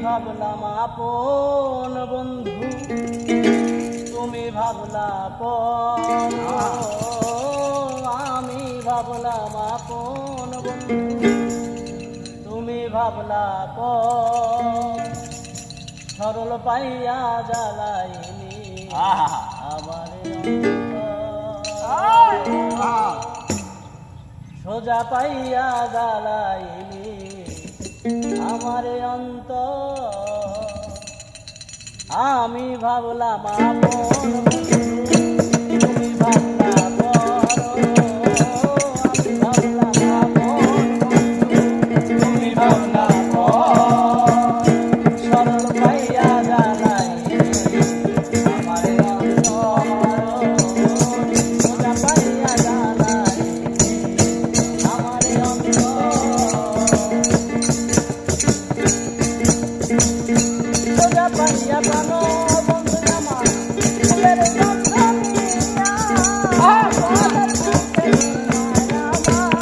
ভাবলাম আপন বন্ধু, তুমি ভাবলা আপন। আমি ভাবলাম আপন বন্ধু, তুমি ভাবলা আপন। সরল পাইয়া জ্বালাইনি আমার সোজা পাইয়া জ্বালাইনি আমার অন্তর। আমি ভাবলাম আপন বন্ধু, তুমি ভাবলা আপন। আমি ভাবলাম আপন বন্ধু, তুমি ভাবলা আপন। সরল পাইয়া জ্বালাইনি আমার অন্তর। সোজা পাইয়া জ্বালাইনি আমার অন্তর। সোজা পাইয়া প্রাণ বন্ধু আমার ফুলের গন্ধ নিয়া, বলের বুকে আমার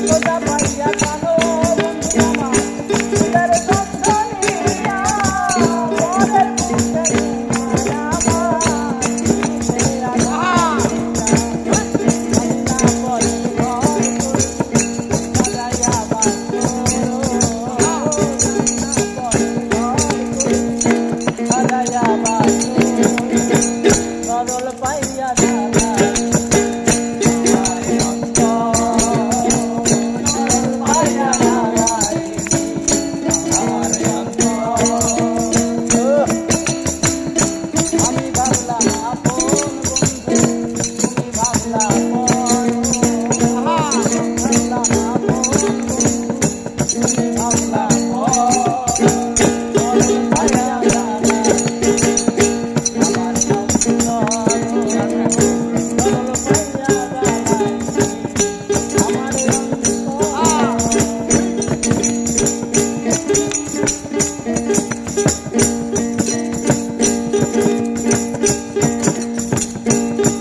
সোজা পাইয়া প্রাণ বন্ধু আমার ফুলের গন্ধ নিয়া, বলের বুকে সরল পাইয়া আমি ভাবলাম আপন বন্ধু, তুমি ভাবলা আপন। ভাবলাম আপন বন্ধু, তুমি ভাবলা আপন। সরল পাইয়া আমার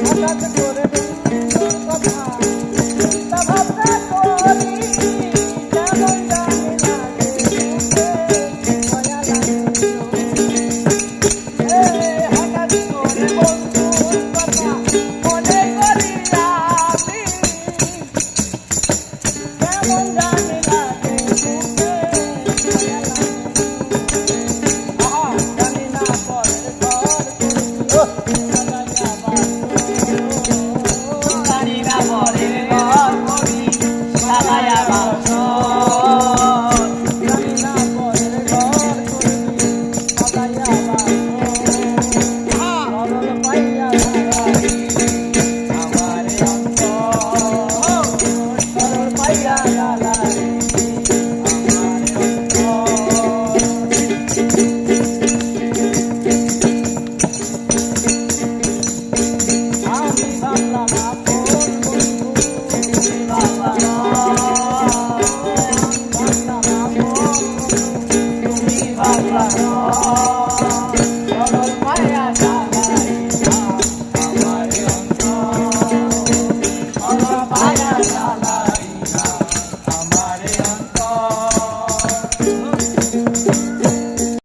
হঠাৎ করে বন্ধুর কথা চিন্তা ভাবনা করি, কেমন জানি লাগে বুকে মায়া লাগে। হঠাৎ করে বন্ধুর কথা মনে করি আমি, কেমন জানি লাগে বুকে মায়া লাগে। জানি না পরের ঘর করি, জানি না পরের ঘর করি সাজায়া বাসর। জানি না পরের ঘর করি সাজায়া বাসর। সরল পাইয়া জ্বালাইনি আমার অন্তর। সরল পাইয়া জ্বালাইনি আমার অন্তর। আমি ভাবলাম আপন বন্ধু, তুমি ভাবলা আপন। ভাবলাম আপন বন্ধু, তুমি ভাবলা আপন। সরল পাইয়া